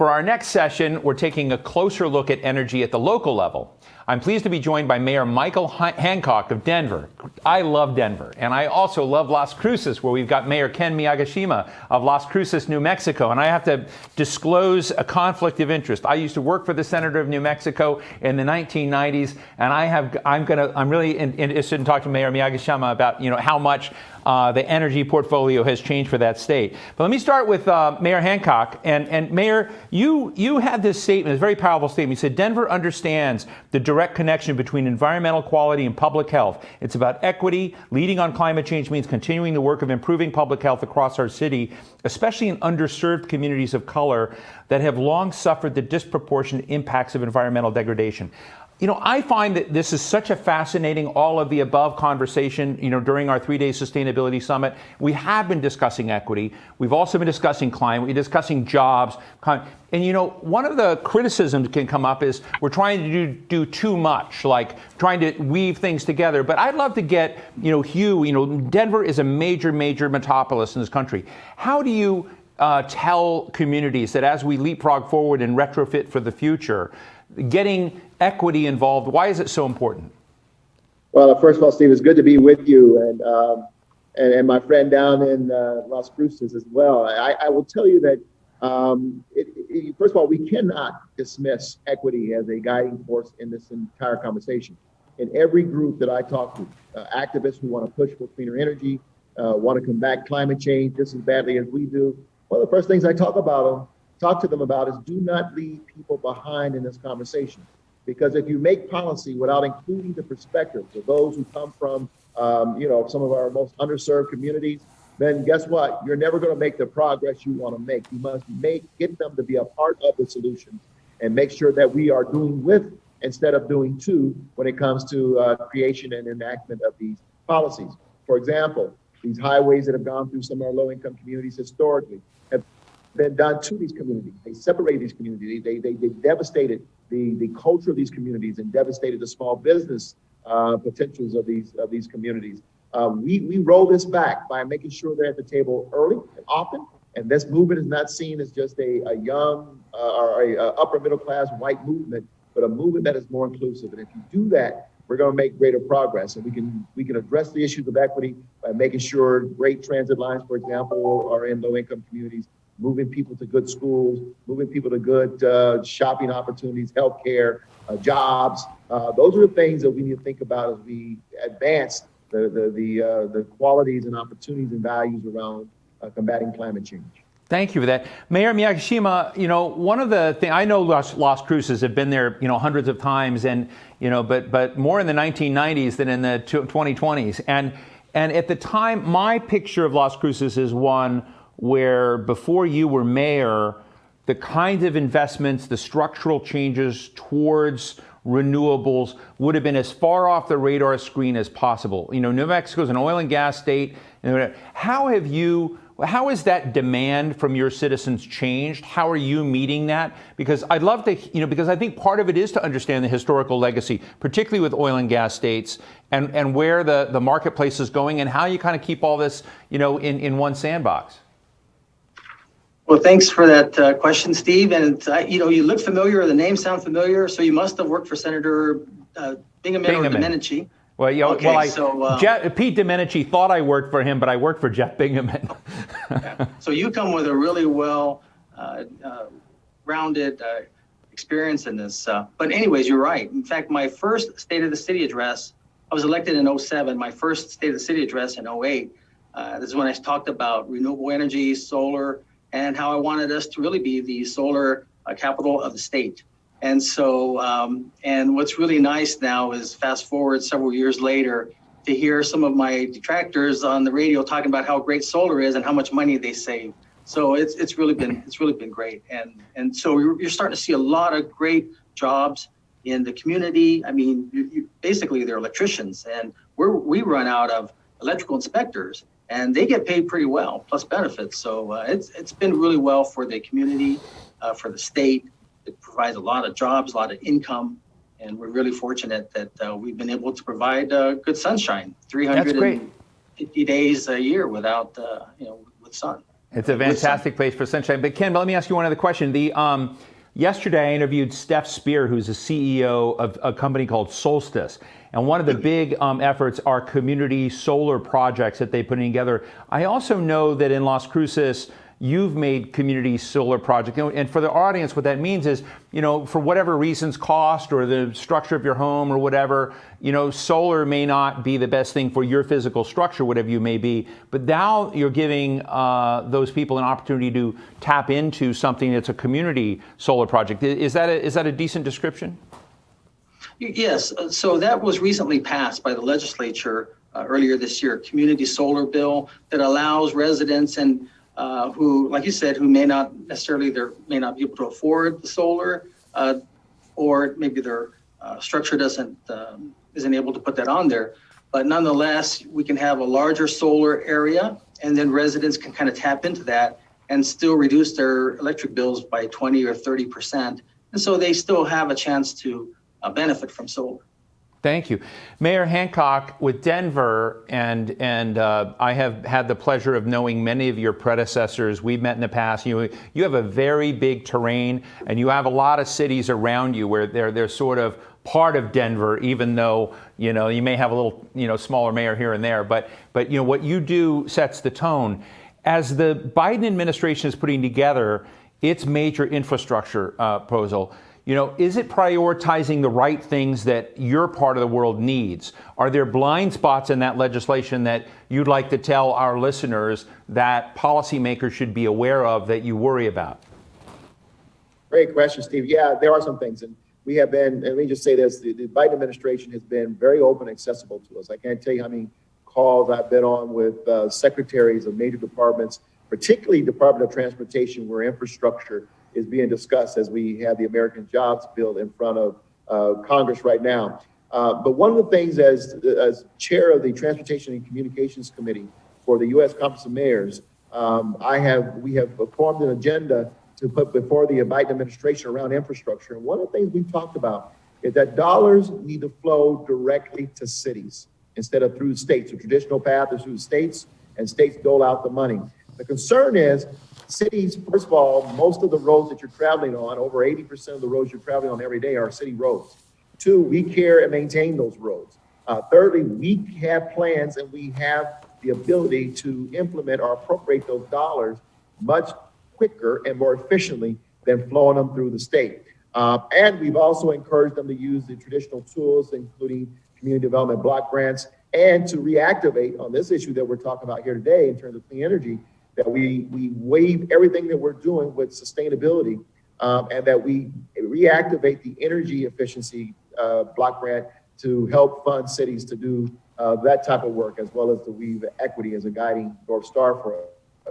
For our next session, we're taking a closer look at energy at the local level. I'm pleased to be joined by Mayor Michael Hancock of Denver. I love Denver, and I also love Las Cruces, where we've got Mayor Ken Miyagishima of Las Cruces, New Mexico. And I have to disclose a conflict of interest. I used to work for the Senator of New Mexico in the 1990s, and I'm really interested in talking to Mayor Miyagishima about how much the energy portfolio has changed for that state. But let me start with Mayor Hancock. And Mayor, you had this statement, this very powerful statement. You said Denver understands the direct connection between environmental quality and public health. It's about equity. Leading on climate change means continuing the work of improving public health across our city, especially in underserved communities of color that have long suffered the disproportionate impacts of environmental degradation. I find that this is such a fascinating all of the above conversation, during our 3-day sustainability summit. We have been discussing equity. We've also been discussing climate. We're discussing jobs. And, one of the criticisms that can come up is we're trying to do too much, like trying to weave things together. But I'd love to get, Hugh, Denver is a major metropolis in this country. How do you tell communities that as we leapfrog forward and retrofit for the future, getting equity involved, why is it so important? Well, first of all, Steve, it's good to be with you and my friend down in Las Cruces as well. I will tell you that, first of all, we cannot dismiss equity as a guiding force in this entire conversation. In every group that I talk to, activists who want to push for cleaner energy, want to combat climate change just as badly as we do, one of the first things I talk to them about is do not leave people behind in this conversation. Because if you make policy without including the perspectives of those who come from, some of our most underserved communities, then guess what? You're never going to make the progress you want to make. You must get them to be a part of the solution and make sure that we are doing with instead of doing to when it comes to creation and enactment of these policies. For example, these highways that have gone through some of our low-income communities historically have been done to these communities. They separated these communities. They devastated the culture of these communities and devastated the small business potentials of these communities. We roll this back by making sure they're at the table early and often. And this movement is not seen as just a young or a upper middle class white movement, but a movement that is more inclusive. And if you do that, we're going to make greater progress. And we can address the issues of equity by making sure great transit lines, for example, are in low-income communities, moving people to good schools, moving people to good shopping opportunities, healthcare, jobs. Those are the things that we need to think about as we advance the qualities and opportunities and values around combating climate change. Thank you for that. Mayor Miyagishima, one of the things, I know Las Cruces have been there, hundreds of times, and, but more in the 1990s than in the 2020s. And at the time, my picture of Las Cruces is one where before you were mayor, the kinds of investments, the structural changes towards renewables would have been as far off the radar screen as possible. New Mexico is an oil and gas state. How has that demand from your citizens changed? How are you meeting that? Because I'd love to, because I think part of it is to understand the historical legacy, particularly with oil and gas states, and where the marketplace is going and how you kind of keep all this, in one sandbox. Well, thanks for that question, Steve. And you look familiar, the names sound familiar, so you must have worked for Senator Bingaman or Domenici. Well, Pete Domenici thought I worked for him, but I worked for Jeff Bingaman. Yeah. So you come with a really well rounded experience in this. But anyways, you're right. In fact, my first State of the City address, I was elected in 2007. My first State of the City address in 2008. This is when I talked about renewable energy, solar, and how I wanted us to really be the solar capital of the state. And so, and what's really nice now is fast forward several years later to hear some of my detractors on the radio talking about how great solar is and how much money they save. So it's really been great. And so you're starting to see a lot of great jobs in the community. I mean, basically they're electricians, and we run out of electrical inspectors, and they get paid pretty well, plus benefits. So it's been really well for the community, for the state. It provides a lot of jobs, a lot of income, and we're really fortunate that we've been able to provide good sunshine, 350 days a year without, with sun. It's a fantastic place for sunshine. But Ken, let me ask you one other question. Yesterday I interviewed Steph Spear, who's the CEO of a company called Solstice. And one of the big efforts are community solar projects that they're putting together. I also know that in Las Cruces, you've made community solar projects. And for the audience, what that means is, for whatever reasons, cost or the structure of your home or whatever, solar may not be the best thing for your physical structure, whatever you may be. But now you're giving those people an opportunity to tap into something that's a community solar project. Is that a decent description? Yes. So that was recently passed by the legislature earlier this year, community solar bill that allows residents and who, like you said, who may not necessarily may not be able to afford the solar, or maybe their structure isn't able to put that on there. But nonetheless, we can have a larger solar area, and then residents can kind of tap into that and still reduce their electric bills by 20 or 30%. And so they still have a chance to benefit from solar. Thank you. Mayor Hancock, with Denver, and I have had the pleasure of knowing many of your predecessors. We've met in the past. You have a very big terrain, and you have a lot of cities around you where they're sort of part of Denver, even though, you may have a little, smaller mayor here and there. But what you do sets the tone. As the Biden administration is putting together its major infrastructure proposal, is it prioritizing the right things that your part of the world needs? Are there blind spots in that legislation that you'd like to tell our listeners that policymakers should be aware of that you worry about? Great question, Steve. Yeah, there are some things. And we have been, and let me just say this, the Biden administration has been very open and accessible to us. I can't tell you how many calls I've been on with secretaries of major departments, particularly Department of Transportation, where infrastructure is being discussed as we have the American Jobs Bill in front of Congress right now. But one of the things as chair of the Transportation and Communications Committee for the U.S. Conference of Mayors, we have formed an agenda to put before the Biden administration around infrastructure. And one of the things we've talked about is that dollars need to flow directly to cities instead of through states. The traditional path is through states, and states dole out the money. The concern is cities, first of all, most of the roads that you're traveling on, over 80% of the roads you're traveling on every day are city roads. Two, we care and maintain those roads. Thirdly, we have plans and we have the ability to implement or appropriate those dollars much quicker and more efficiently than flowing them through the state. And we've also encouraged them to use the traditional tools, including community development block grants, and to reactivate on this issue that we're talking about here today in terms of clean energy, that we waive everything that we're doing with sustainability, and that we reactivate the energy efficiency block grant to help fund cities to do that type of work, as well as to weave equity as a guiding North Star for us.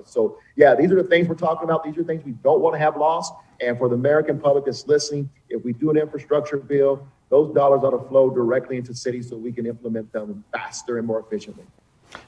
So yeah, these are the things we're talking about. These are things we don't want to have lost. And for the American public that's listening, if we do an infrastructure bill, those dollars ought to flow directly into cities so we can implement them faster and more efficiently.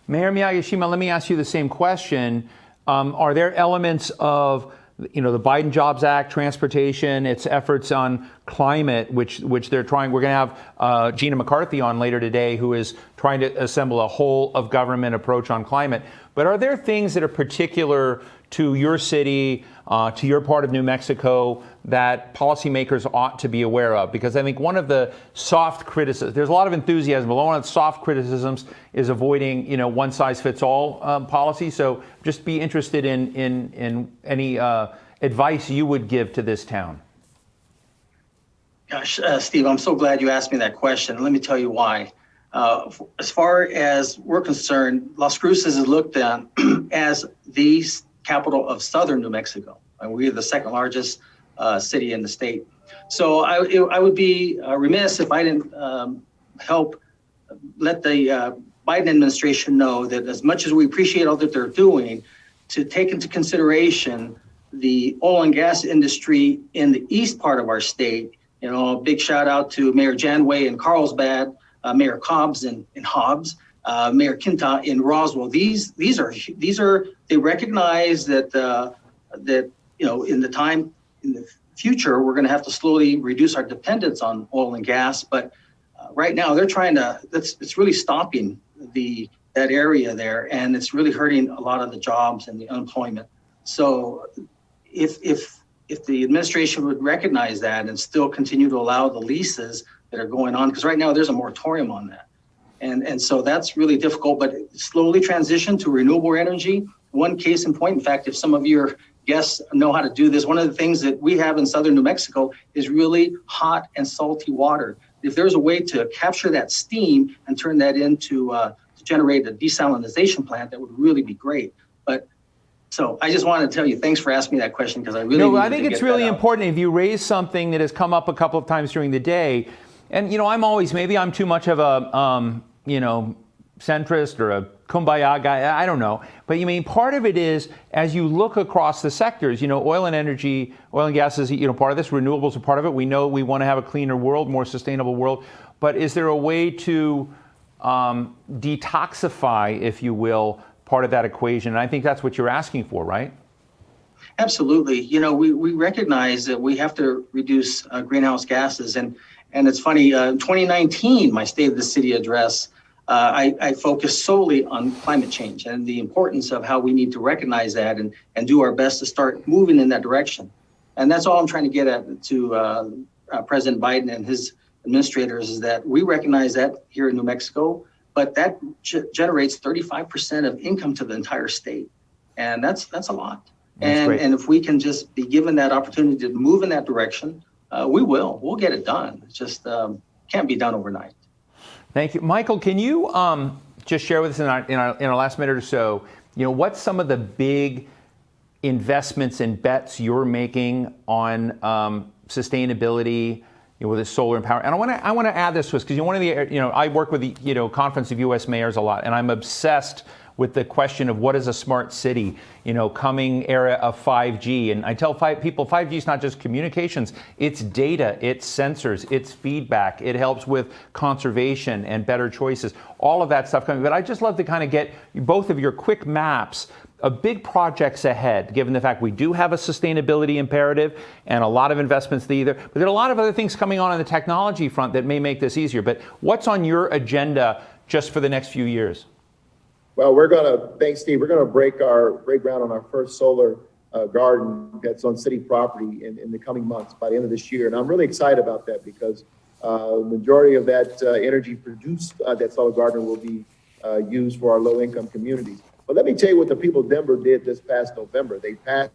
Mayor Miyagishima, let me ask you the same question. Are there elements of the Biden Jobs Act, transportation, its efforts on climate, which they're trying? We're going to have Gina McCarthy on later today, who is trying to assemble a whole of government approach on climate. But are there things that are particular to your city, to your part of New Mexico, that policymakers ought to be aware of? Because I think one of the soft criticisms, there's a lot of enthusiasm, but one of the soft criticisms is avoiding, one size fits all policy. So just be interested in any advice you would give to this town. Gosh, Steve, I'm so glad you asked me that question. Let me tell you why. As far as we're concerned, Las Cruces is looked at as the capital of southern New Mexico. And we're the second largest city in the state. So I would be remiss if I didn't help let the Biden administration know that as much as we appreciate all that they're doing, to take into consideration the oil and gas industry in the east part of our state. A big shout out to Mayor Janway in Carlsbad, Mayor Cobbs in Hobbs, Mayor Quinta in Roswell. These are they recognize that in the future we're going to have to slowly reduce our dependence on oil and gas. But right now they're trying to. It's really stopping that area there, and it's really hurting a lot of the jobs and the unemployment. So if the administration would recognize that and still continue to allow the leases that are going on, because right now there's a moratorium on that. And so that's really difficult, but slowly transition to renewable energy. One case in point, in fact, if some of your guests know how to do this, one of the things that we have in southern New Mexico is really hot and salty water. If there's a way to capture that steam and turn that into to generate a desalinization plant, that would really be great. But so I just wanted to tell you, thanks for asking me that question, because I really No, I think it's really important if you raise something that has come up a couple of times during the day. And, maybe I'm too much of a, centrist or a kumbaya guy, I don't know. But part of it is, as you look across the sectors, oil and energy, oil and gas is, part of this, renewables are part of it. We know we want to have a cleaner world, more sustainable world. But is there a way to detoxify, if you will, part of that equation? And I think that's what you're asking for, right? Absolutely. We recognize that we have to reduce greenhouse gases. And it's funny, 2019, my State of the City address, I focused solely on climate change and the importance of how we need to recognize that and do our best to start moving in that direction. And that's all I'm trying to get at to President Biden and his administrators, is that we recognize that here in New Mexico, but that generates 35% of income to the entire state. And that's a lot. And if we can just be given that opportunity to move in that direction, we'll get it done. It just can't be done overnight. Thank you. Michael, can you just share with us in our last minute or so, what's some of the big investments and bets you're making on sustainability, with the solar and power? And I want to add this to us, because one of the, I work with the, Conference of U.S. Mayors a lot, and I'm obsessed with the question of what is a smart city, coming era of 5G. And I tell people 5G is not just communications, it's data, it's sensors, it's feedback. It helps with conservation and better choices, all of that stuff coming. But I'd just love to kind of get both of your quick maps of big projects ahead, given the fact we do have a sustainability imperative and a lot of investments but there are a lot of other things coming on the technology front that may make this easier. But what's on your agenda just for the next few years? Well, thanks, Steve. We're going to break ground on our first solar garden that's on city property in the coming months, by the end of this year. And I'm really excited about that, because the majority of that energy produced that solar garden will be used for our low-income communities. But let me tell you what the people of Denver did this past November. They passed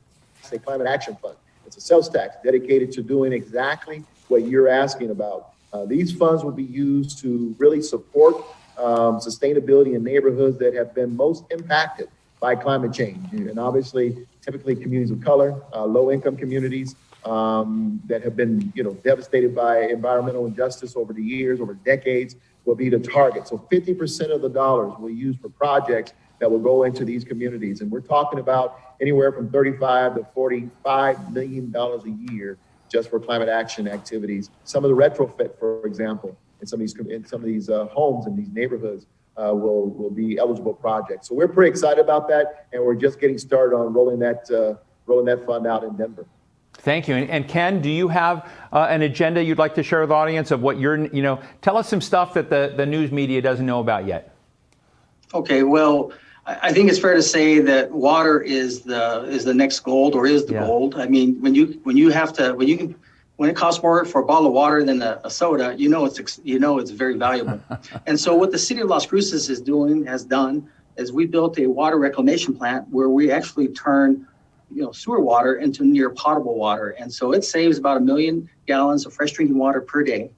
a climate action fund. It's a sales tax dedicated to doing exactly what you're asking about. These funds will be used to really support sustainability in neighborhoods that have been most impacted by climate change. And obviously, typically communities of color, low-income communities that have been, devastated by environmental injustice over the years, over decades, will be the target. So 50% of the dollars we'll use for projects that will go into these communities. And we're talking about anywhere from $35 to $45 million a year just for climate action activities. Some of the retrofit, for example, in some of these homes in these neighborhoods will be eligible projects. So we're pretty excited about that, and we're just getting started on rolling that fund out in Denver. Thank you. And Ken, do you have an agenda you'd like to share with the audience of what tell us some stuff that the news media doesn't know about yet? Okay, well, I think it's fair to say that water is the next gold, or is the gold. I mean, when it costs more for a bottle of water than a soda, it's very valuable. And so what the city of Las Cruces has done is we built a water reclamation plant where we actually turn sewer water into near potable water. And so it saves about 1 million gallons of fresh drinking water per day.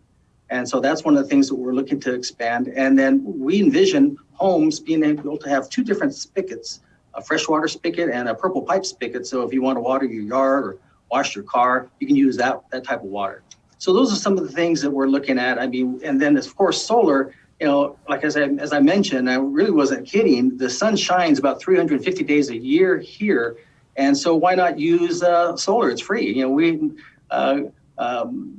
And so that's one of the things that we're looking to expand. And then we envision homes being able to have 2 different spigots, a freshwater spigot and a purple pipe spigot. So if you want to water your yard or wash your car, you can use that type of water. So those are some of the things that we're looking at. I mean, and then of course, solar, like as I mentioned, I really wasn't kidding. The sun shines about 350 days a year here. And so why not use solar? It's free. The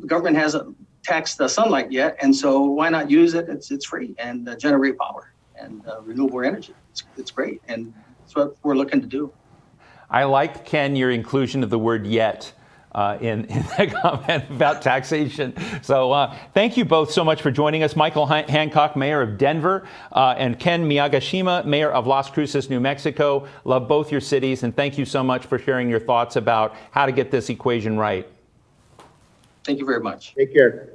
government hasn't taxed the sunlight yet. And so why not use it? It's free, and generate power and renewable energy. It's great. And that's what we're looking to do. I like, Ken, your inclusion of the word yet. in that comment about taxation. So thank you both so much for joining us. Michael Hancock, Mayor of Denver, and Ken Miyagishima, Mayor of Las Cruces, New Mexico. Love both your cities, and thank you so much for sharing your thoughts about how to get this equation right. Thank you very much. Take care.